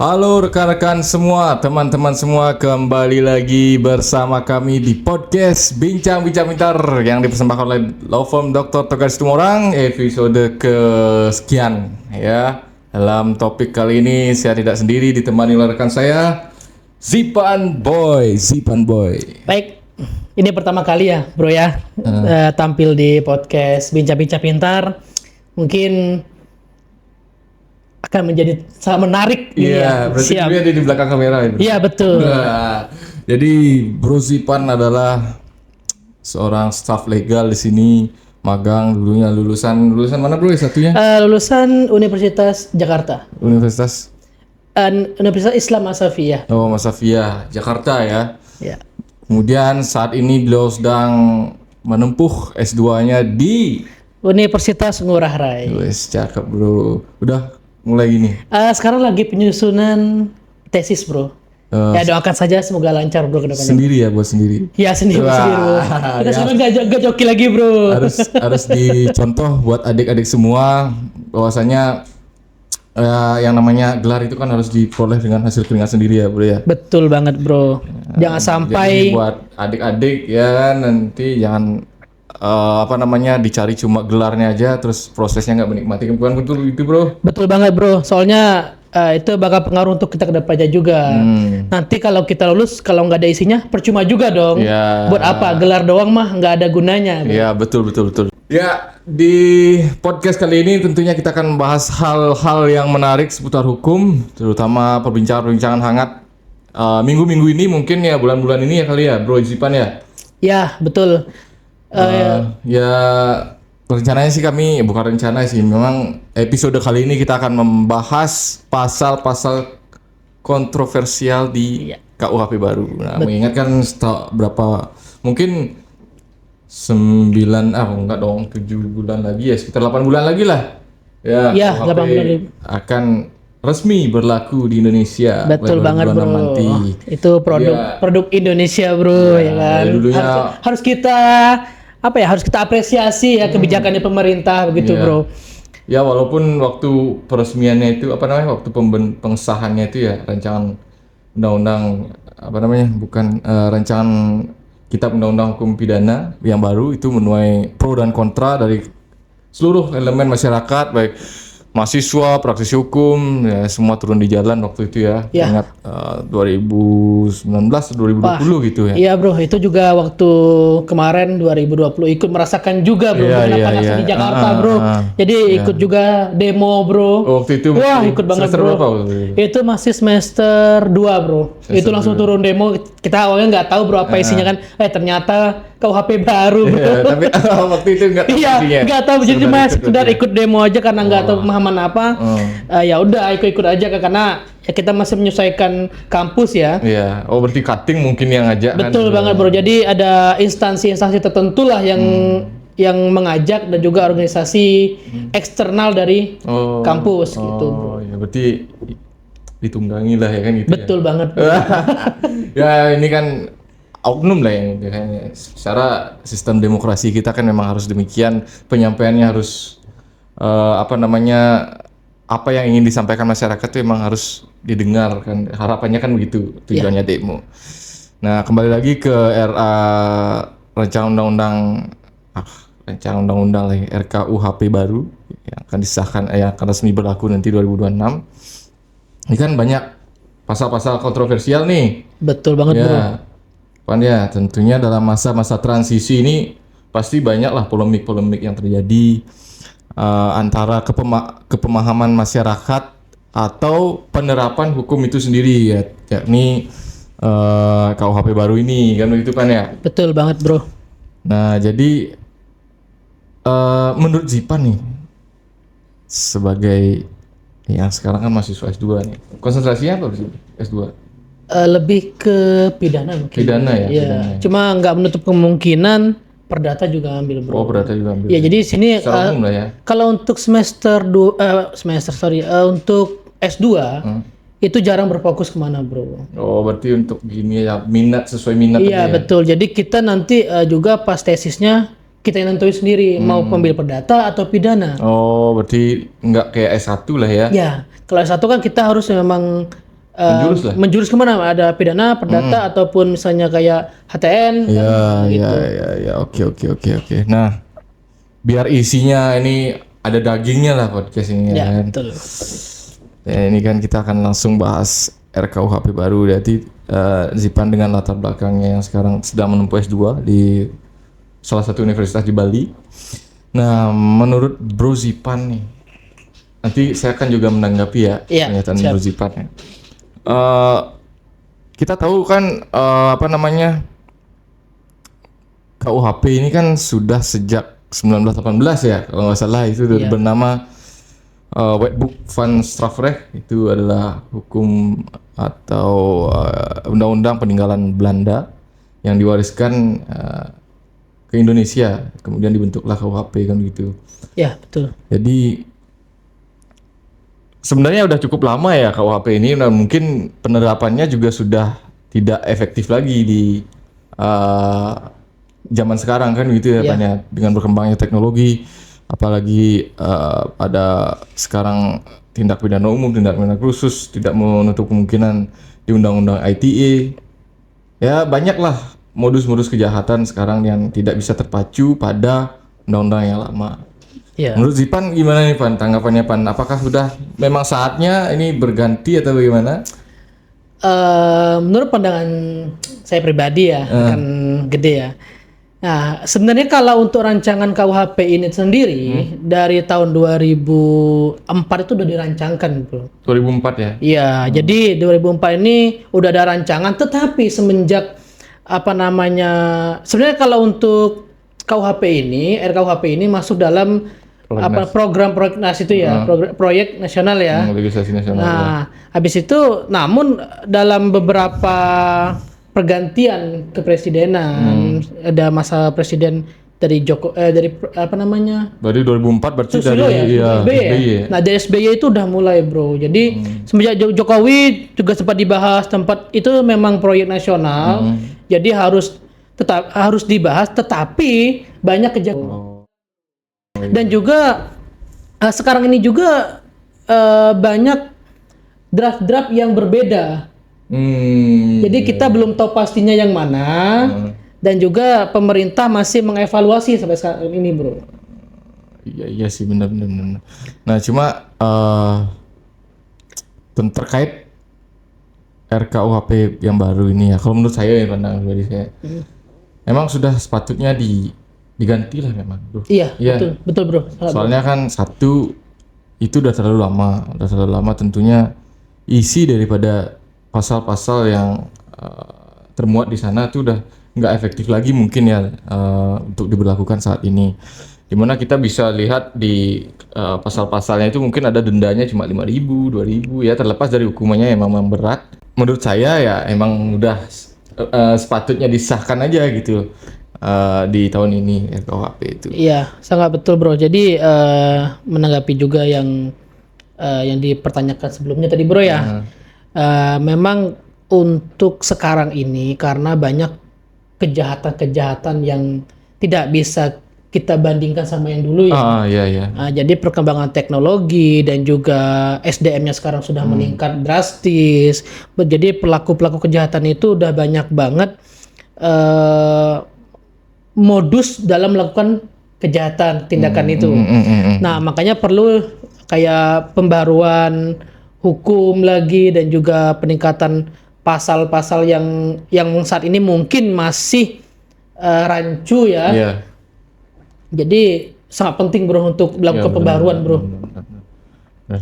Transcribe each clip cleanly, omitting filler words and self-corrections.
Halo rekan-rekan semua, teman-teman semua, kembali lagi bersama kami di podcast Bincang-Bincang Pintar yang dipersembahkan oleh Law Firm Dr. Togar Situmorang, episode kesekian ya. Dalam topik kali ini saya tidak sendiri, ditemani oleh rekan saya Zipan Boy. Baik, ini pertama kali ya bro ya tampil di podcast Bincang-Bincang Pintar. Mungkin akan menjadi sangat menarik. Iya, berarti dia ada di belakang kamera ya. Iya betul. Nah, jadi Bro Zipan adalah seorang staf legal di sini, magang dulunya lulusan mana bro satunya? Lulusan Universitas Jakarta. Universitas Universitas Islam Asafiyah. Masafia Jakarta ya. Ya. Kemudian saat ini beliau sedang menempuh S2-nya di Universitas Ngurah Rai. Wes cakep bro. Udah mulai gini. Sekarang lagi penyusunan tesis bro. Ya doakan saja semoga lancar bro ke depannya. Sendiri ya, buat sendiri. Ya sendiri bro. Kita ya. sekarang gak joki lagi bro. Harus dicontoh buat adik-adik semua bahwasanya yang namanya gelar itu kan harus diperoleh dengan hasil keringat sendiri ya bro ya. Betul banget bro. Jangan sampai jadi buat adik-adik ya kan, nanti jangan dicari cuma gelarnya aja terus prosesnya nggak menikmati, bukan betul itu bro. Betul banget bro, soalnya itu bakal pengaruh untuk kita ke depannya juga. Nanti kalau kita lulus, kalau nggak ada isinya, percuma juga dong. Ya. Buat apa? Gelar doang mah nggak ada gunanya. Iya betul. Ya, di podcast kali ini tentunya kita akan membahas hal-hal yang menarik seputar hukum, terutama perbincangan hangat minggu-minggu ini, mungkin ya bulan-bulan ini ya kali ya Bro Zipan ya. Ya betul. Ya rencananya sih bukan rencana sih, memang episode kali ini kita akan membahas pasal-pasal kontroversial di KUHP baru. Nah, mengingatkan berapa mungkin 7 bulan lagi ya, sekitar 8 bulan lagi lah. Ya, KUHP 8 bulan lagi akan resmi berlaku di Indonesia. Betul banget bro. Nanti. Itu produk Indonesia bro, ya kan. Harus kita harus kita apresiasi ya kebijakannya pemerintah begitu bro. Ya walaupun waktu peresmiannya itu waktu pengesahannya itu ya rancangan undang-undang rancangan kitab undang-undang hukum pidana yang baru itu menuai pro dan kontra dari seluruh elemen masyarakat, baik mahasiswa, praktisi hukum, ya semua turun di jalan waktu itu ya. Ingat 2019 2020 gitu ya. Iya bro, itu juga waktu kemarin 2020 ikut merasakan juga bro, panas di Jakarta bro. Jadi ikut juga demo bro. Waktu itu ikut banget bro. Berapa? Itu masih semester 2 bro. Itu langsung turun demo. Kita awalnya nggak tahu bro apa isinya kan. Ternyata KUHP baru bro. Tapi waktu itu nggak tahu isinya. Iya, nggak tahu. Jadi cuma sekedar ikut demo aja karena nggak tahu pemahaman apa. Ya udah ikut aja karena ya kita masih menyesuaikan kampus ya. Iya. Oh berarti cutting mungkin yang ngajak. Betul banget bro. Jadi ada instansi-instansi tertentu lah yang mengajak dan juga organisasi eksternal dari kampus gitu bro. Ya berarti ditunggangi lah ya kan gitu. Betul banget bro. Ya ini kan oknum lah yang kayaknya. Secara sistem demokrasi kita kan memang harus demikian, penyampaiannya harus apa yang ingin disampaikan masyarakat itu memang harus didengar kan, harapannya kan begitu tujuannya demo. Nah kembali lagi ke rancangan undang-undang RKUHP baru yang akan disahkan, yang akan resmi berlaku nanti 2026. Ini kan banyak pasal-pasal kontroversial nih. Betul banget bro. Kan ya tentunya dalam masa-masa transisi ini pasti banyaklah polemik-polemik yang terjadi antara kepemahaman masyarakat atau penerapan hukum itu sendiri ya, yakni KUHP baru ini kan begitu kan ya. Betul banget bro. Nah jadi menurut Zipan nih sebagai yang sekarang kan mahasiswa S2 nih, konsentrasinya apa sih S2? Lebih ke pidana mungkin. Pidana ya. Pidana. Cuma nggak menutup kemungkinan perdata juga ambil bro. Oh perdata juga ambil. Ya jadi sini ya. Kalau untuk untuk S2 itu jarang berfokus kemana bro. Oh berarti untuk gini ya, sesuai minat. Iya betul. Jadi kita nanti juga pas tesisnya kita yang nentuin sendiri mau ambil perdata atau pidana. Oh berarti nggak kayak S1 lah ya. Ya kalau S1 kan kita harus memang menjurus lah. menjurus kemana? Ada pidana, perdata ataupun misalnya kayak HTN. Ya. Oke. Nah, biar isinya ini ada dagingnya lah podcast ini Ya, kan. betul. Ya, ini kan kita akan langsung bahas RKUHP baru. Jadi Zipan dengan latar belakangnya yang sekarang sedang menempuh S2 di salah satu universitas di Bali. Nah, menurut Bro Zipan nih, nanti saya akan juga menanggapi ya pernyataan Bro Zipan ya. Kita tahu kan KUHP ini kan sudah sejak 1918 ya kalau nggak salah, itu bernama Wetboek van Strafrecht. Itu adalah hukum atau undang-undang peninggalan Belanda yang diwariskan ke Indonesia, kemudian dibentuklah KUHP kan gitu. Ya, betul. Jadi sebenarnya udah cukup lama ya KUHP ini. Nah, mungkin penerapannya juga sudah tidak efektif lagi di zaman sekarang kan gitu ya, Pan ya. Dengan berkembangnya teknologi, apalagi ada sekarang tindak pidana umum, tindak pidana khusus, tidak menutup kemungkinan di undang-undang ITE. Ya banyaklah modus-modus kejahatan sekarang yang tidak bisa terpacu pada undang-undang yang lama. Ya. Menurut Zipan gimana nih Pan, tanggapannya Pan? Apakah sudah memang saatnya ini berganti atau bagaimana? Menurut pandangan saya pribadi ya, akan gede ya. Nah, sebenarnya kalau untuk rancangan KUHP ini sendiri dari tahun 2004 itu udah dirancangkan, Bro. 2004 ya? Iya, jadi 2004 ini udah ada rancangan, tetapi semenjak sebenarnya kalau untuk KUHP ini, RKUHP ini masuk dalam program prolegnas itu ya, proyek nasional ya. Legislasi nasional. Nah, habis itu namun dalam beberapa pergantian kepresidenan, ada masa presiden dari Berarti 2004 berarti Susilo dari SBY. Nah, dari SBY itu udah mulai, Bro. Jadi semenjak Jokowi juga sempat dibahas, tempat itu memang proyek nasional. Jadi harus dibahas, tetapi banyak kejadian. Dan juga sekarang ini juga banyak draft-draft yang berbeda. Jadi kita belum tahu pastinya yang mana, dan juga pemerintah masih mengevaluasi sampai sekarang ini, Bro. Iya sih, benar. Nah, cuma terkait RKUHP yang baru ini ya, kalau menurut saya ya, pandangan pribadi saya, emang sudah sepatutnya diganti lah memang, Bro. Iya. Betul, Bro. Soalnya kan satu, itu udah terlalu lama tentunya isi daripada pasal-pasal yang termuat di sana tuh udah nggak efektif lagi mungkin ya untuk diberlakukan saat ini. Dimana kita bisa lihat di pasal-pasalnya itu mungkin ada dendanya cuma 5.000, 2.000 ya, terlepas dari hukumannya yang memang berat. Menurut saya ya emang udah sepatutnya disahkan aja gitu di tahun ini RKUHP itu. Iya, sangat betul, Bro. Jadi menanggapi juga yang dipertanyakan sebelumnya tadi, Bro ya. Memang untuk sekarang ini karena banyak kejahatan-kejahatan yang tidak bisa kita bandingkan sama yang dulu ya. Iya. Jadi perkembangan teknologi dan juga SDM-nya sekarang sudah meningkat drastis. Jadi pelaku-pelaku kejahatan itu udah banyak banget modus dalam melakukan kejahatan tindakan itu. Nah, makanya perlu kayak pembaruan hukum lagi dan juga peningkatan pasal-pasal yang saat ini mungkin masih rancu ya. Iya. Jadi sangat penting, Bro, untuk melakukan pembaruan, Bro.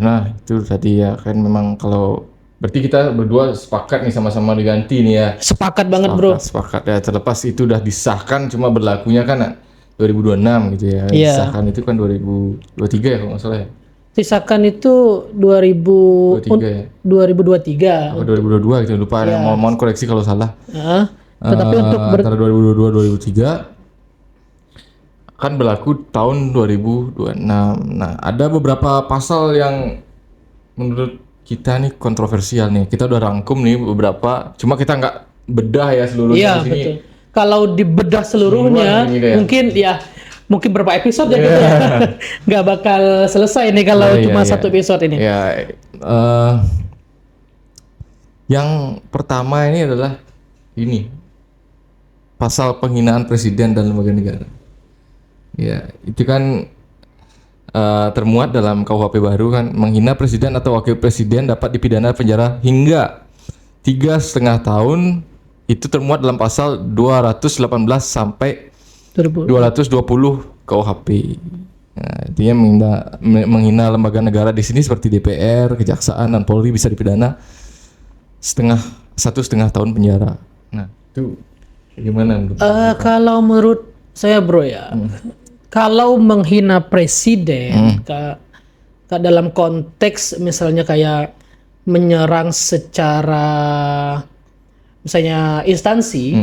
Nah, itu tadi ya kan memang kalau berarti kita berdua sepakat nih sama-sama diganti nih ya. Sepakat banget, Bro. Sepakat ya, terlepas itu udah disahkan, cuma berlakunya kan 2026 gitu ya. Iya. Disahkan itu kan 2023 ya kalau nggak salah ya. Disahkan itu 2023. Atau 2022 gitu, lupa. Iya. Mohon koreksi kalau salah. Tetapi untuk antara 2022 2023 kan berlaku tahun 2026. Nah, ada beberapa pasal yang menurut kita nih kontroversial nih. Kita udah rangkum nih beberapa, cuma kita nggak bedah ya seluruhnya Iya, di sini. betul. Kalau dibedah seluruhnya, mungkin berapa episode ya, gitu ya. Nggak bakal selesai nih kalau cuma satu episode ini. Ya, Yang pertama ini adalah ini pasal penghinaan presiden dan lembaga negara. Ya, itu kan termuat dalam KUHP baru kan, menghina presiden atau wakil presiden dapat dipidana penjara hingga 3,5 tahun. Itu termuat dalam pasal 218 sampai 220 KUHP. Nah, intinya menghina lembaga negara di sini seperti DPR, Kejaksaan dan Polri bisa dipidana 1,5 tahun penjara. Nah, itu gimana? Kalau menurut saya bro ya, kalau menghina presiden dalam konteks misalnya kayak menyerang secara misalnya instansi,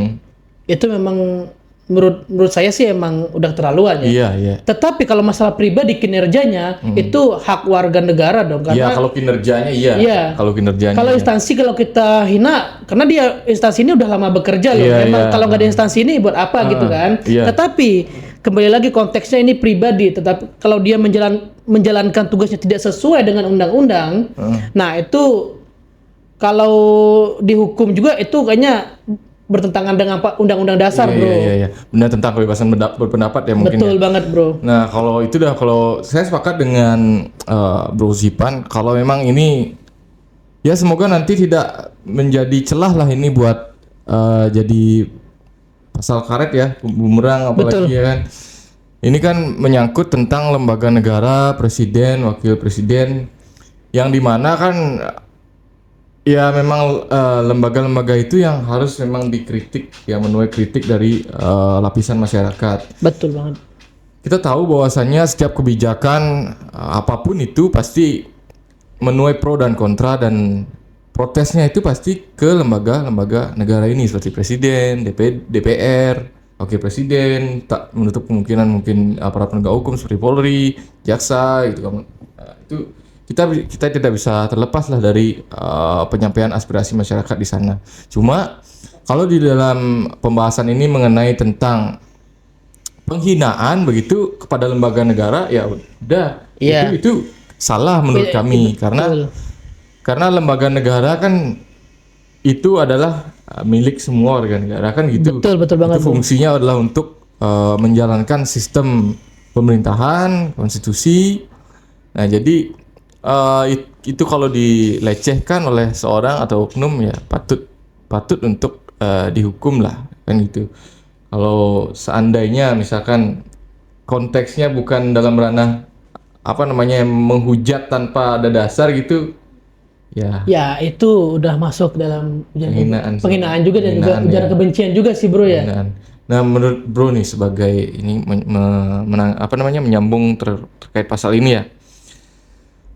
itu memang menurut saya sih emang udah terlaluan ya. Iya, iya. Tetapi kalau masalah pribadi kinerjanya itu hak warga negara dong, Iya, karena kalau kinerjanya iya. Iya. Kalau kinerjanya. kalau iya. instansi kalau kita hina karena dia instansi ini udah lama bekerja loh. Iya, Emang iya. kalau nggak ada instansi ini buat apa gitu kan? iya. Tetapi kembali lagi konteksnya ini pribadi, tetapi kalau dia menjalankan tugasnya tidak sesuai dengan undang-undang, nah itu kalau dihukum juga itu kayaknya bertentangan dengan undang-undang dasar, bro. Iya. Benar, tentang kebebasan berpendapat ya mungkin. Betul ya. banget, bro. Nah, kalau saya sepakat dengan Bro Zipan, kalau memang ini ya semoga nanti tidak menjadi celah lah ini buat jadi pasal karet ya, bumerang apalagi. Betul. Ya kan. Ini kan menyangkut tentang lembaga negara, presiden, wakil presiden, yang dimana kan ya memang lembaga-lembaga itu yang harus memang dikritik, yang menuai kritik dari lapisan masyarakat. Betul banget. Kita tahu bahwasannya setiap kebijakan apapun itu pasti menuai pro dan kontra, dan protesnya itu pasti ke lembaga-lembaga negara ini seperti presiden, DPR, wakil presiden, tak menutup kemungkinan mungkin aparat penegak hukum seperti Polri, jaksa gitu kan. Itu kita tidak bisa terlepas lah dari penyampaian aspirasi masyarakat di sana. Cuma kalau di dalam pembahasan ini mengenai tentang penghinaan begitu kepada lembaga negara, ya udah, Iya. itu salah menurut kami, karena lembaga negara kan itu adalah milik semua warga negara kan gitu. Betul banget. Itu fungsinya adalah untuk menjalankan sistem pemerintahan, konstitusi. Nah, jadi itu kalau dilecehkan oleh seorang atau oknum ya patut untuk dihukum lah kan gitu. Kalau seandainya misalkan konteksnya bukan dalam ranah menghujat tanpa ada dasar gitu, ya itu udah masuk dalam penghinaan juga dan juga ujaran kebencian juga sih, bro ya. Nah, menurut bro nih sebagai ini menyambung terkait pasal ini ya.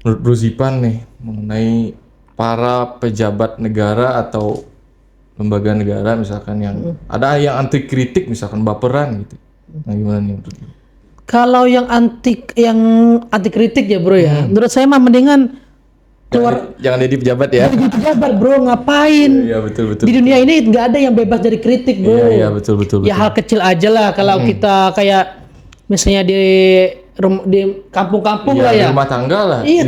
Menurut Bro Zipan nih mengenai para pejabat negara atau lembaga negara misalkan yang ada yang anti kritik misalkan baperan gitu. Nah, gimana nih menurut? Kalau yang anti kritik ya, bro ya. Menurut saya mah mendingan jangan jadi pejabat ya. Jadi pejabat, bro, ngapain? Iya, betul. Di dunia ini nggak ada yang bebas dari kritik, bro. Iya, betul. Ya hal kecil aja lah kalau kita kayak misalnya di kampung-kampung lah ya. Di rumah tangga lah. Iya,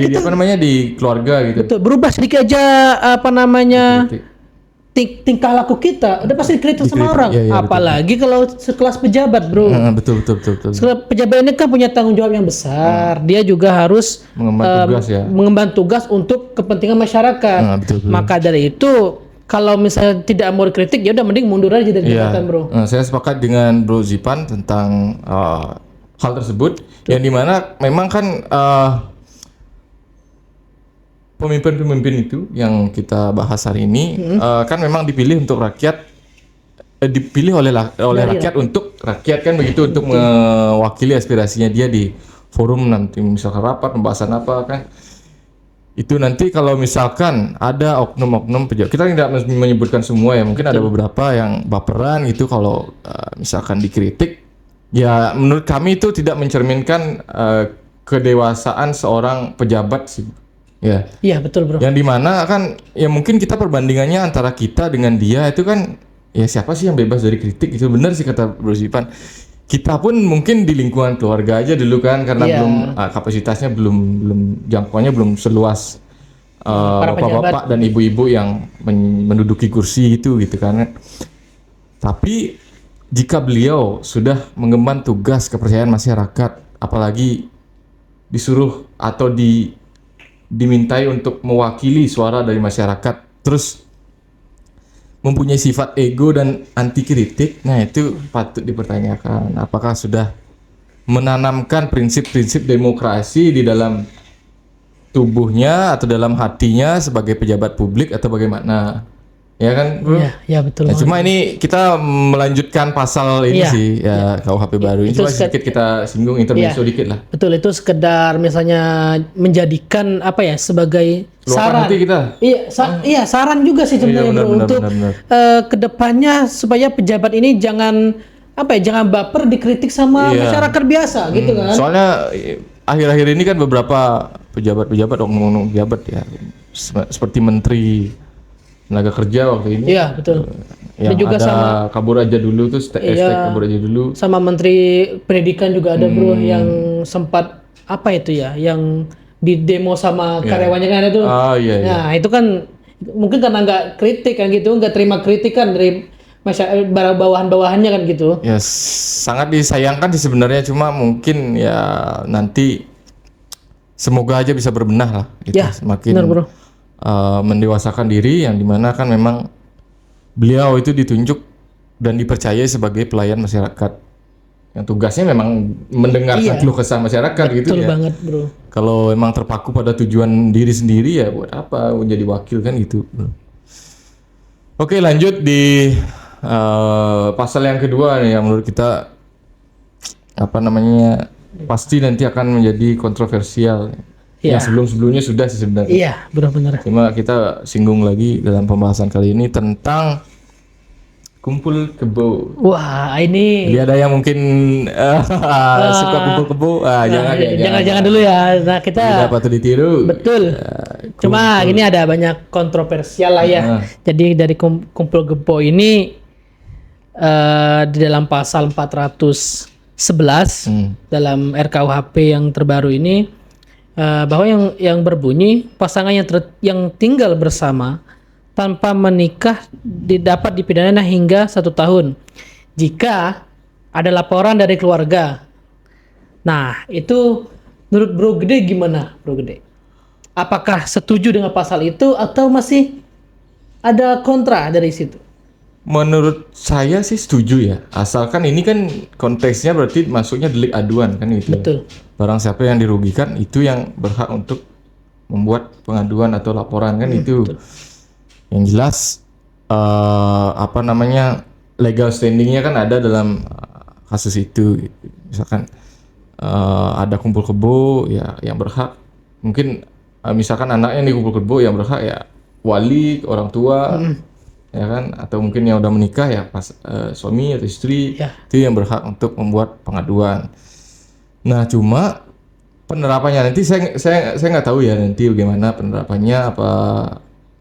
di keluarga gitu. Betul, berubah sedikit aja tingkah laku kita udah pasti dikritik sama orang. Apalagi kalau sekelas pejabat, bro. Betul. Sekelas pejabat ini kan punya tanggung jawab yang besar. Dia juga harus mengemban tugas untuk kepentingan masyarakat. Betul. Maka dari itu kalau misalnya tidak mau dikritik ya udah mending mundur aja dari jabatan, bro. Saya sepakat dengan Bro Zipan tentang hal tersebut. Yang dimana memang kan pemimpin-pemimpin itu yang kita bahas hari ini kan memang dipilih untuk rakyat, dipilih oleh rakyat untuk rakyat kan begitu, untuk mewakili aspirasinya dia di forum nanti misalkan rapat pembahasan apa kan. Itu nanti kalau misalkan ada oknum-oknum pejabat, kita tidak menyebutkan semua ya, mungkin ada beberapa yang baperan gitu kalau misalkan dikritik, ya menurut kami itu tidak mencerminkan kedewasaan seorang pejabat sih. Ya. Iya, betul, bro. Yang dimana kan ya mungkin kita perbandingannya antara kita dengan dia itu kan ya siapa sih yang bebas dari kritik, itu benar sih kata Bro Zipan. Kita pun mungkin di lingkungan keluarga aja dulu kan, karena belum kapasitasnya belum jangkauannya belum seluas Para bapak-bapak dan ibu-ibu yang menduduki kursi itu gitu kan. Tapi jika beliau sudah mengemban tugas kepercayaan masyarakat, apalagi disuruh atau dimintai untuk mewakili suara dari masyarakat, terus mempunyai sifat ego dan anti kritik, nah itu patut dipertanyakan. Apakah sudah menanamkan prinsip-prinsip demokrasi di dalam tubuhnya atau dalam hatinya sebagai pejabat publik atau bagaimana? Ya kan, Bro? Ya betul. Nah, cuma ini kita melanjutkan pasal ini Iya, sih, ya KUHP baru. Ini Itu cuma sedikit kita singgung intermezzo dikit lah. Betul, itu sekedar misalnya menjadikan apa ya sebagai Luapan saran. hati kita. Iya, saran juga sih sebenarnya benar, Bro benar, untuk benar. kedepannya supaya pejabat ini jangan jangan baper dikritik sama Iya. masyarakat biasa gitu kan. Soalnya akhir-akhir ini kan beberapa pejabat-pejabat, oknum-oknum pejabat ya, seperti Menteri Tenaga Kerja waktu ini. Iya, betul. Yang Dan juga ada sama kabur aja dulu tuh, hashtag kabur aja dulu. sama Menteri Pendidikan juga ada Bro yang sempat apa itu ya, yang di demo sama karyawannya kan itu. Ah iya. Nah, itu kan mungkin karena nggak kritik kan gitu, nggak terima kritikan dari masyarakat bawahan-bawahannya kan gitu. Ya sangat disayangkan sih sebenarnya, cuma mungkin ya nanti semoga aja bisa berbenah lah gitu. Ya, Semakin benar, Bro. mendewasakan diri, yang dimana kan memang beliau itu ditunjuk dan dipercaya sebagai pelayan masyarakat yang tugasnya memang mendengarkan keluh kesah masyarakat gitu Betul ya. banget, Bro. Kalau emang terpaku pada tujuan diri sendiri ya buat apa menjadi wakil kan gitu. Oke, lanjut di pasal yang kedua nih, yang menurut kita apa namanya pasti nanti akan menjadi kontroversial. Iya. Yang sebelum-sebelumnya sudah sih sebenarnya. Iya, benar-benar. Cuma kita singgung lagi dalam pembahasan kali ini tentang kumpul kebo. Wah, ini Jadi ada yang mungkin suka kumpul kebo, jangan dulu ya. Nah, kita tidak patut ditiru. betul. Cuma ini ada banyak kontroversial lah ya. Jadi dari kumpul kebo ini di dalam pasal 411 dalam RKUHP yang terbaru ini bahwa yang berbunyi pasangan yang tinggal bersama tanpa menikah dapat dipidana hingga 1 tahun jika ada laporan dari keluarga. Nah, itu menurut Bro Gede gimana, Bro Gede? Apakah setuju dengan pasal itu atau masih ada kontra dari situ? Menurut saya sih setuju ya, asalkan ini kan konteksnya berarti masuknya delik aduan kan gitu. Betul. Barang siapa yang dirugikan itu yang berhak untuk membuat pengaduan atau laporan kan itu. Betul. Yang jelas apa namanya legal standingnya kan ada dalam kasus itu. Misalkan ada kumpul kebo ya yang berhak, mungkin misalkan anaknya nih kumpul kebo, yang berhak ya wali, orang tua. Ya kan, atau mungkin yang udah menikah ya pas suami atau istri itu yang berhak untuk membuat pengaduan. Nah, cuma penerapannya nanti saya nggak tahu ya nanti bagaimana penerapannya, apa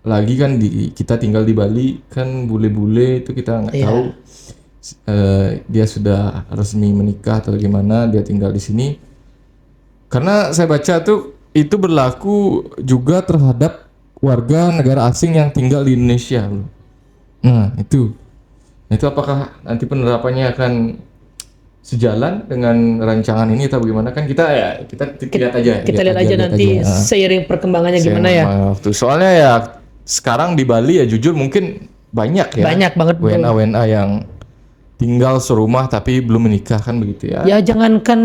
lagi kan kita tinggal di Bali kan, bule-bule itu kita nggak tahu dia sudah resmi menikah atau gimana, dia tinggal di sini. Karena saya baca tuh itu berlaku juga terhadap warga negara asing yang tinggal di Indonesia. Nah itu apakah nanti penerapannya akan sejalan dengan rancangan ini atau bagaimana, kan kita lihat aja. Kita lihat aja nanti seiring perkembangannya gimana ya. Soalnya ya sekarang di Bali ya jujur mungkin banyak ya. Banyak banget WNA yang tinggal serumah tapi belum menikah kan begitu ya. Ya jangankan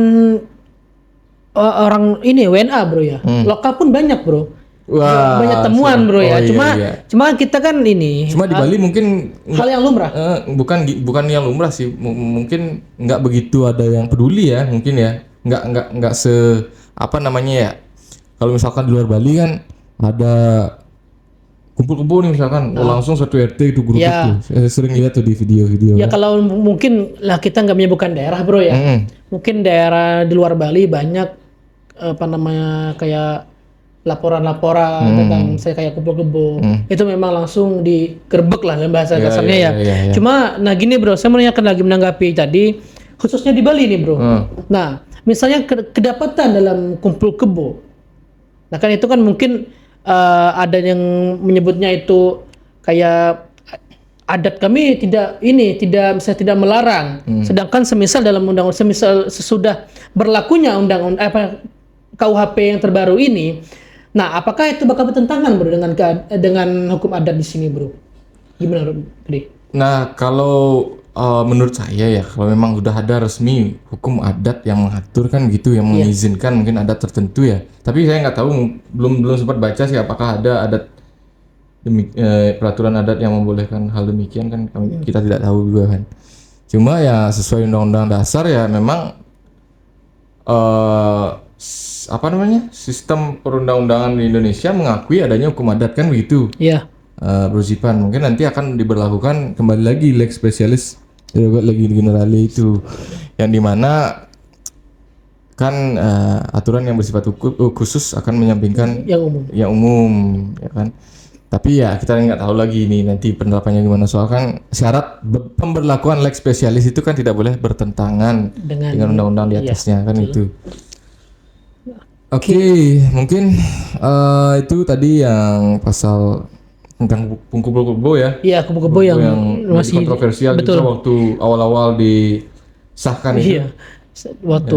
orang ini WNA Bro ya. Lokal pun banyak Bro. Wah, banyak temuan Bro ya. Cuma kita kan ini. Cuma di Bali mungkin hal yang lumrah. Bukan yang lumrah sih. Mungkin nggak begitu ada yang peduli ya. Mungkin ya. Nggak apa namanya ya. Kalau misalkan di luar Bali kan ada kumpul kebo nih misalkan, langsung satu RT itu grup itu. Saya sering lihat tuh di video-video. Ya kalau mungkin lah kita nggak menyebutkan daerah Bro ya. Mungkin daerah di luar Bali banyak apa namanya kayak laporan-laporan tentang saya kayak kumpul kebo, itu memang langsung digerebek lah dalam bahasa kasarnya ya. Cuma, nah gini Bro, saya lagi menanggapi tadi, khususnya di Bali nih Bro. Nah, misalnya kedapatan dalam kumpul kebo, nah kan itu kan mungkin ada yang menyebutnya itu kayak adat kami tidak bisa melarang. Sedangkan semisal dalam semisal sesudah berlakunya undang-undang KUHP yang terbaru ini, nah apakah itu bakal bertentangan bro dengan hukum adat di sini bro? Gimana bro? Nah, kalau menurut saya ya, kalau memang udah ada resmi hukum adat yang mengatur kan gitu, yang mengizinkan mungkin adat tertentu ya. Tapi saya nggak tahu, belum sempat baca sih apakah ada adat peraturan adat yang membolehkan hal demikian kan, kita tidak tahu juga kan. Cuma ya sesuai undang-undang dasar ya memang sistem perundang-undangan di Indonesia mengakui adanya hukum adat kan begitu. Iya. Bro Zipan, mungkin nanti akan diberlakukan kembali lagi lex spesialis lagi generali itu, yang dimana kan aturan yang bersifat khusus akan menyampingkan yang umum ya kan. Tapi ya kita nggak tahu lagi ini nanti penerapannya gimana, soal kan syarat pemberlakuan lex spesialis itu kan tidak boleh bertentangan dengan undang-undang di atasnya kan itu. Oke, mungkin itu tadi yang pasal tentang kumpul-kumpul ya. Iya, kumpul-kumpul yang masih kontroversial juga waktu awal-awal disahkan itu. Iya. Waktu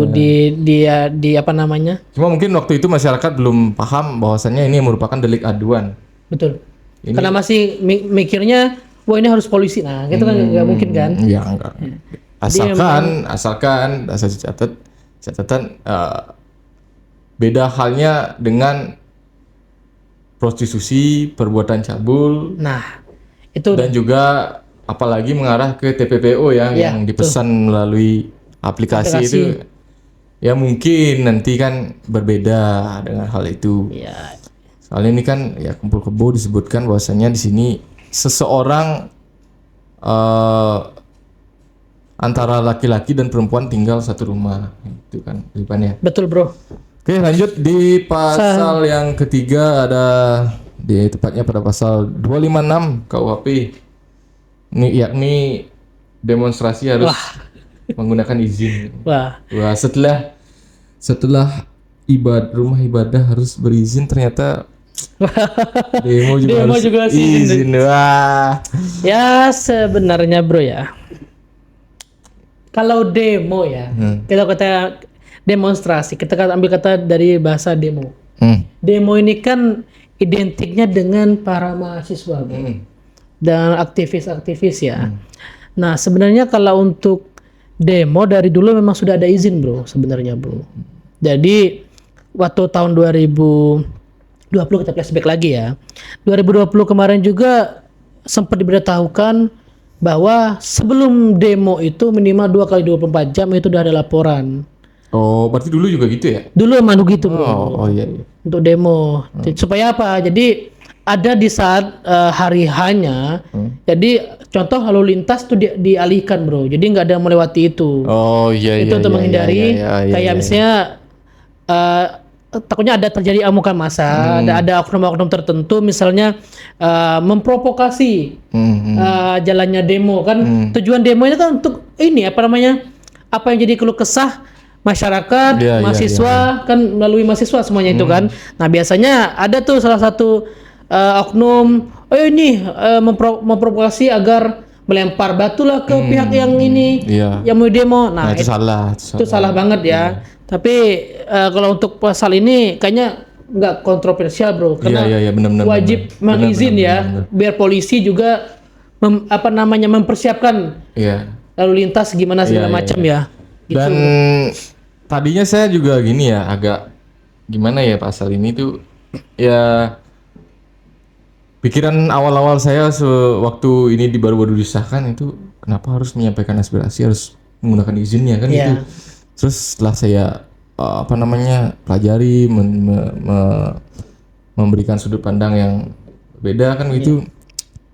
di apa namanya? Cuma mungkin waktu itu masyarakat belum paham bahwasannya ini merupakan delik aduan. Betul. Karena masih mikirnya, wah ini harus polisi. Nah, gitu kan nggak mungkin kan? Iya, enggak. Asalkan catatan beda halnya dengan prostitusi, perbuatan cabul. Nah, itu dan juga apalagi mengarah ke TPPO ya, yang dipesan melalui aplikasi itu. Ya mungkin nanti kan berbeda dengan hal itu. Iya. Soalnya ini kan ya kumpul kebo disebutkan bahwasanya di sini seseorang antara laki-laki dan perempuan tinggal satu rumah, itu kan ya. Betul bro. Oke, lanjut di pasal yang ketiga, ada di tepatnya pada pasal 256 KUHP. Ini yakni demonstrasi harus menggunakan izin. Wah, setelah rumah ibadah harus berizin, ternyata demo juga harus izin. Wah. Ya sebenarnya bro ya, kalau demo ya, kita kata demonstrasi, kita ambil kata dari bahasa demo. Demo ini kan identiknya dengan para mahasiswa bro, dan aktivis-aktivis ya. Nah sebenarnya kalau untuk demo dari dulu memang sudah ada izin bro sebenarnya bro. Jadi waktu tahun 2020 kita flashback lagi ya, 2020 kemarin juga sempat diberitahukan bahwa sebelum demo itu minimal 2 kali 24 jam itu udah ada laporan. Oh, berarti dulu juga gitu ya? Dulu emang gitu bro. Oh iya. Untuk demo. Supaya apa? Jadi ada di saat hari hanya, jadi contoh lalu lintas tuh dialihkan bro. Jadi nggak ada melewati itu. Oh iya. Itu untuk menghindari kayak misalnya takutnya ada terjadi amukan massa, ada oknum-oknum tertentu misalnya memprovokasi jalannya demo kan. Tujuan demo ini kan untuk ini apa namanya? Apa yang jadi keluh kesah masyarakat, mahasiswa kan melalui mahasiswa semuanya itu kan. Nah biasanya ada tuh salah satu oknum, ini memprovokasi agar melempar batu lah ke pihak yang ini, yang mau demo. Nah itu salah banget ya. Tapi kalau untuk pasal ini kayaknya nggak kontroversial bro, karena bener, wajib mengizin ya, biar polisi juga mempersiapkan lalu lintas gimana segala macam ya. Dan tadinya saya juga gini ya, agak gimana ya pasal ini tuh ya, pikiran awal-awal saya waktu ini baru-baru disahkan itu, kenapa harus menyampaikan aspirasi harus menggunakan izinnya kan itu. Terus setelah saya pelajari, memberikan sudut pandang yang beda kan gitu,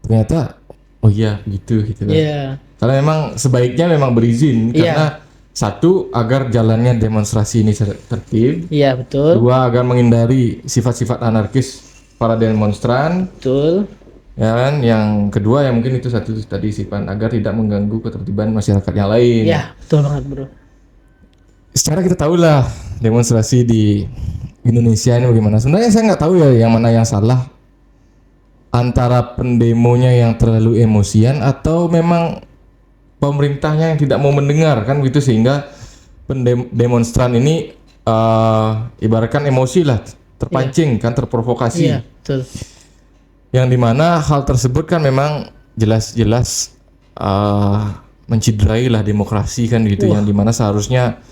ternyata oh iya gitu kan. Karena memang sebaiknya memang berizin karena satu, agar jalannya demonstrasi ini tertib. Iya betul. Dua, agar menghindari sifat-sifat anarkis para demonstran. Betul. Ya kan. Yang kedua ya mungkin itu satu tadi sifat, agar tidak mengganggu ketertiban masyarakat yang lain. Iya betul banget bro. Secara kita tahu lah demonstrasi di Indonesia ini bagaimana? Sebenarnya saya nggak tahu ya yang mana yang salah, antara pendemonya yang terlalu emosian atau memang pemerintahnya yang tidak mau mendengar kan gitu, sehingga demonstran ini ibaratkan emosi lah, terpancing kan, terprovokasi. Iya, betul. Yang dimana hal tersebut kan memang jelas-jelas menciderai lah demokrasi kan gitu. Yang dimana seharusnya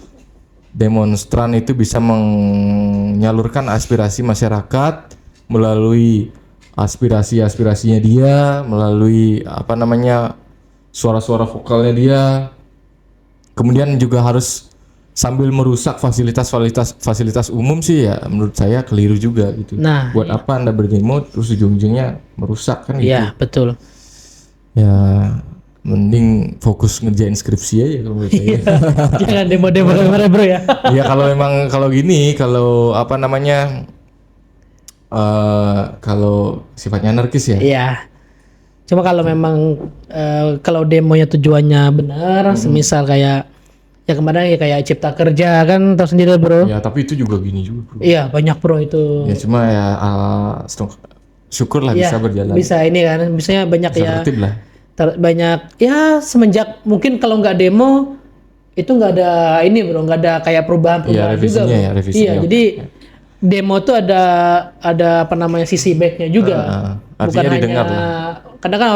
demonstran itu bisa menyalurkan aspirasi masyarakat melalui aspirasinya dia, melalui suara-suara vokalnya dia. Kemudian juga harus sambil merusak fasilitas umum sih ya, menurut saya keliru juga gitu. Nah, buat apa Anda berdemo terus ujung-ujungnya merusak kan gitu. Iya, betul. Ya mending fokus ngerjain skripsi aja kalau menurut saya. Jangan demo-demo kemarin bro ya. Ya kalau memang kalau kalau sifatnya anarkis ya. Iya. Cuma kalau memang kalau demonya tujuannya benar, semisal kayak ya kemarin ya kayak Cipta Kerja kan, tahu sendiri bro. Ya tapi itu juga gini juga bro. Iya, banyak bro itu. Ya cuma ya syukurlah Iya, bisa berjalan. bisa ini kan, misalnya banyak Bisa ya. tertib lah. Banyak ya semenjak mungkin kalau nggak demo itu nggak ada ini bro, nggak ada kayak perubahan-perubahan juga bro. Revisinya. Iya, jadi demo tuh ada apa namanya sisi baiknya juga. Bukan artinya didengar hanya lah. kadang kan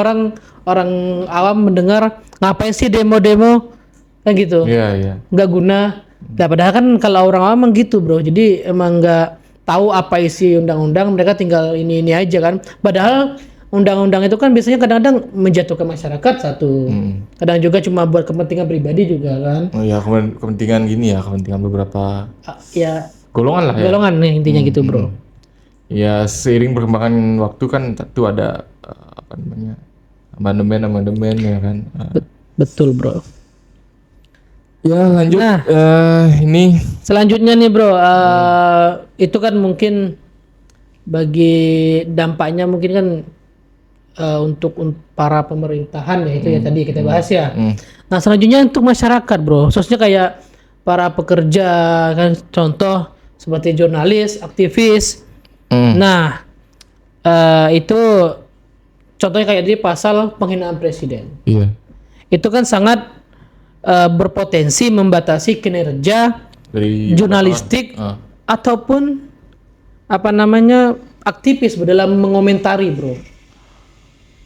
orang awam mendengar ngapain sih demo-demo kan gitu, Iya. nggak guna. Nah, padahal kan kalau orang awam emang gitu bro, jadi emang nggak tahu apa isi undang-undang, mereka tinggal ini aja kan. Padahal undang-undang itu kan biasanya kadang-kadang menjatuhkan masyarakat satu, kadang juga cuma buat kepentingan pribadi juga kan. Oh ya, kepentingan gini ya, kepentingan beberapa Ya golongan lah ya. golongan nih intinya gitu bro. Ya seiring perkembangan waktu kan tentu ada amandemen ya kan. Betul bro. Ya lanjut. Nah, ini selanjutnya nih bro, itu kan mungkin bagi dampaknya mungkin kan untuk para pemerintahan ya, itu ya tadi kita bahas ya. Nah selanjutnya untuk masyarakat bro, khususnya kayak para pekerja kan, contoh seperti jurnalis, aktivis. Nah itu contohnya kayak di pasal penghinaan presiden. iya. Itu kan sangat berpotensi membatasi kinerja Dari jurnalistik ataupun aktivis dalam mengomentari bro.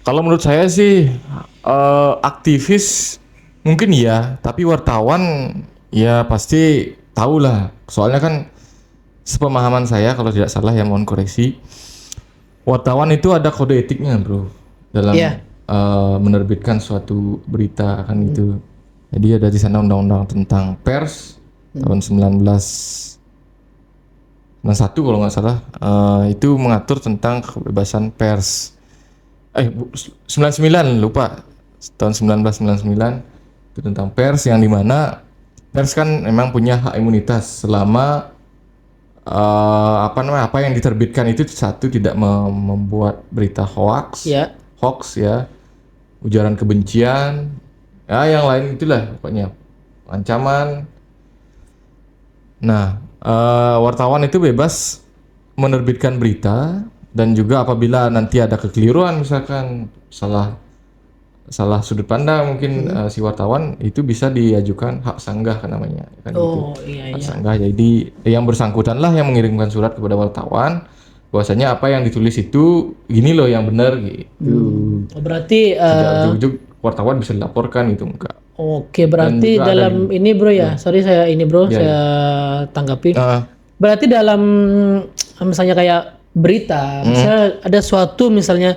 Kalau menurut saya sih aktivis mungkin ya, tapi wartawan ya pasti tahu lah. Soalnya kan sepemahaman saya, kalau tidak salah ya mohon koreksi, wartawan itu ada kode etiknya bro dalam menerbitkan suatu berita kan gitu. Jadi ada di sana undang-undang tentang pers tahun 1991 kalau nggak salah, itu mengatur tentang kebebasan pers. 99 lupa, tahun 1999 itu tentang pers, yang dimana pers kan memang punya hak imunitas selama apa yang diterbitkan itu satu tidak membuat berita hoax ya, ujaran kebencian, ya yang lain itulah pokoknya ancaman. Nah, wartawan itu bebas menerbitkan berita, dan juga apabila nanti ada kekeliruan, misalkan salah sudut pandang mungkin si wartawan, itu bisa diajukan hak sanggah kan namanya kan gitu. Hak sanggah. Jadi yang bersangkutan lah yang mengirimkan surat kepada wartawan bahwasanya apa yang ditulis itu gini loh yang benar gitu. Berarti ujug-ujug wartawan bisa dilaporkan gitu enggak. Oke, berarti dalam ini bro ya. Sorry saya ini bro, saya tanggapi. Berarti dalam misalnya kayak berita, misalnya ada suatu misalnya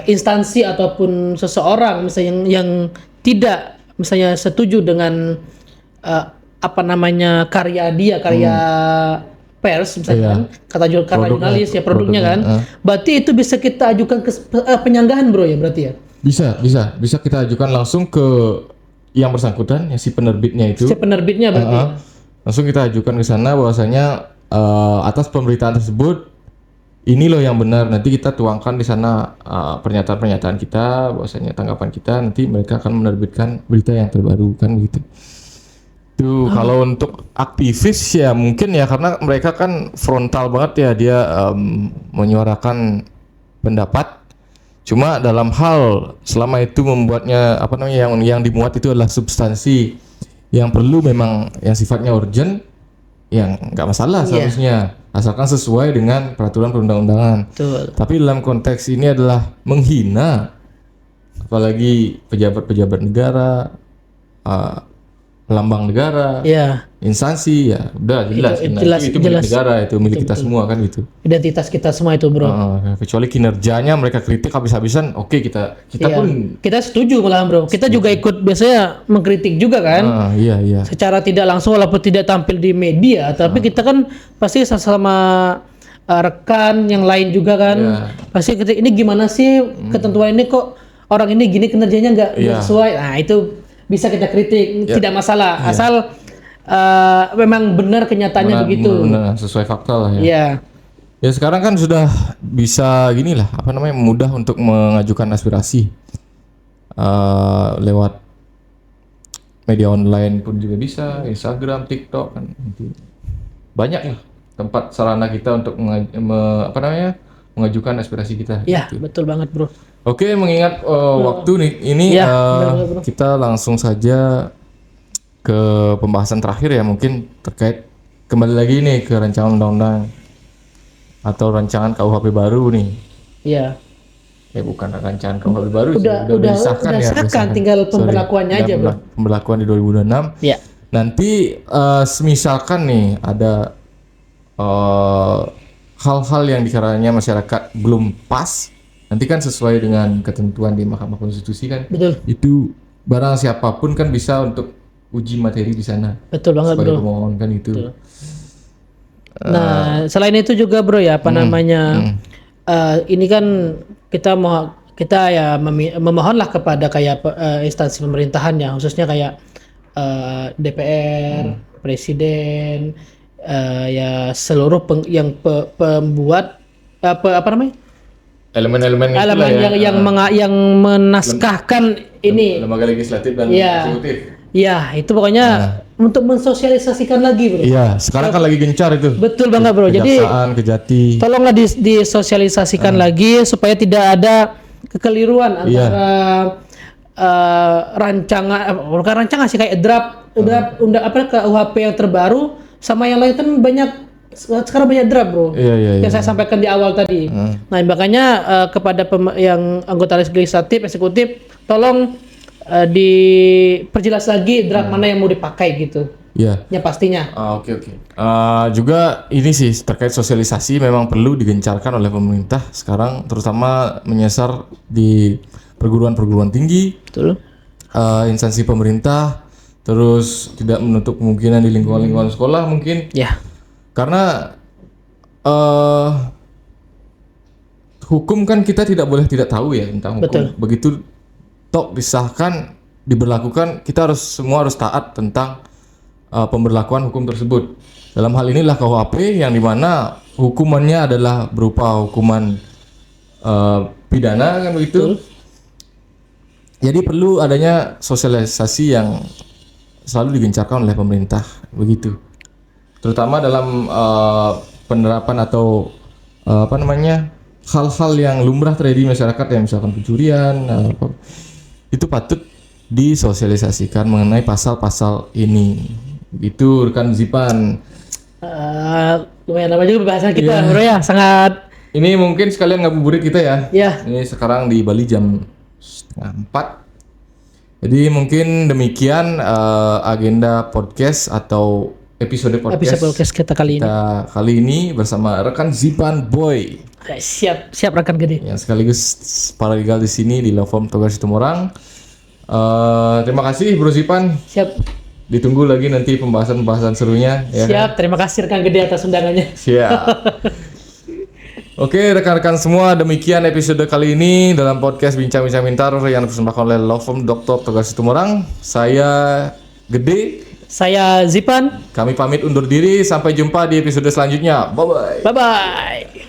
instansi ataupun seseorang misalnya yang tidak misalnya setuju dengan karya pers misalkan, kata jurnalis ya produknya kan, berarti itu bisa kita ajukan ke penyanggahan bro ya berarti ya. Bisa kita ajukan langsung ke yang bersangkutan, ya si penerbitnya itu. Si penerbitnya berarti. Langsung kita ajukan ke sana bahwasanya atas pemberitaan tersebut ini loh yang benar. Nanti kita tuangkan di sana pernyataan-pernyataan kita, bahwasanya tanggapan kita, nanti mereka akan menerbitkan berita yang terbaru kan gitu. Itu Itu kalau untuk aktivis ya mungkin ya karena mereka kan frontal banget ya, dia menyuarakan pendapat. Cuma dalam hal selama itu membuatnya apa namanya yang dimuat itu adalah substansi yang perlu memang yang sifatnya urgent, yang nggak masalah seharusnya asalkan sesuai dengan peraturan perundang-undangan. Betul. Tapi dalam konteks ini adalah menghina apalagi pejabat-pejabat negara, lambang negara, instansi ya udah jelas itu milik negara, itu milik kita semua kan gitu. Identitas kita semua itu bro. Kecuali kinerjanya mereka kritik habis-habisan, oke kita pun kita setuju malah bro. Kita juga ikut biasanya mengkritik juga kan. Iya. Secara tidak langsung walaupun tidak tampil di media, tapi kita kan pasti sama rekan yang lain juga kan. Pasti kritik ini gimana sih ketentuan ini kok orang ini gini kinerjanya nggak sesuai. Nah itu bisa kita kritik, tidak masalah, asal memang benar kenyataannya begitu. Benar, sesuai fakta lah ya. Ya sekarang kan sudah bisa gini lah, apa namanya, mudah untuk mengajukan aspirasi lewat media online pun juga bisa, Instagram, TikTok kan, banyak lah tempat sarana kita untuk mengajukan aspirasi kita. Iya, betul banget bro. Oke, mengingat waktu nih ini benar, kita langsung saja ke pembahasan terakhir ya, mungkin terkait kembali lagi nih ke rancangan undang-undang atau rancangan KUHP baru nih. Iya. Bukan rancangan KUHP baru sih, udah disahkan ya. Tinggal pemberlakuannya aja, Bro. Pemberlakuan di 2026. Iya. Nanti semisalkan nih ada hal-hal yang dikiranya masyarakat belum pas, nanti kan sesuai dengan ketentuan di Mahkamah Konstitusi kan. Betul. Itu barang siapapun kan bisa untuk uji materi di sana. Betul banget bro. Pemohon kan itu. Betul. Nah selain itu juga bro ya ini kan kita memohonlah kepada kayak instansi pemerintahan ya, khususnya kayak DPR, Presiden, ya seluruh pembuat elemen yang menaskahkan ini lembaga legislatif dan eksekutif. Ya, itu pokoknya untuk mensosialisasikan lagi, bro. Iya, sekarang kan lagi gencar itu. Betul banget, bro. Jadi Kejati. Tolonglah disosialisasikan lagi supaya tidak ada kekeliruan antara bukan rancangan sih, kayak draft KUHP yang terbaru sama yang lain kan sekarang banyak draft, bro. Iya. Yang saya sampaikan di awal tadi. Nah, makanya kepada yang anggota legislatif, eksekutif, tolong diperjelas lagi draft mana yang mau dipakai gitu. Iya. Ya pastinya. Oke. Juga ini sih terkait sosialisasi memang perlu digencarkan oleh pemerintah sekarang, terutama menyasar di perguruan tinggi. Betul. Instansi pemerintah, terus tidak menutup kemungkinan di lingkungan sekolah mungkin. Ya. Karena hukum kan kita tidak boleh tidak tahu ya tentang hukum. Betul. Begitu tok disahkan, diberlakukan, kita semua harus taat tentang pemberlakuan hukum tersebut. Dalam hal inilah KUHP yang dimana hukumannya adalah berupa hukuman pidana kan begitu. Betul. Jadi perlu adanya sosialisasi yang selalu digencarkan oleh pemerintah begitu. Terutama dalam penerapan atau hal-hal yang lumrah terjadi di masyarakat, yang misalkan pencurian, itu patut disosialisasikan mengenai pasal-pasal ini. Itu rekan Zipan. Lumayan lama juga bahasan kita, bro ya, sangat. Ini mungkin sekalian ngabuburit kita ya. Iya. Ini sekarang di Bali jam 3:30. Jadi mungkin demikian agenda podcast atau episode podcast kita kali ini bersama rekan Zipan Boy. Siap rekan gede. Yang sekaligus paralegal di sini di Law Firm Togar Situmorang. Terima kasih Bro Zipan. Siap. Ditunggu lagi nanti pembahasan serunya. Ya siap. Kan? Terima kasih rekan gede atas undangannya. Siap. Oke rekan-rekan semua, demikian episode kali ini dalam podcast Bincang-Bincang Pintar yang dipersembahkan oleh Law Firm Dr. Togar Situmorang. Saya Gede. Saya Zipan. Kami pamit undur diri. Sampai jumpa di episode selanjutnya. Bye-bye. Bye-bye.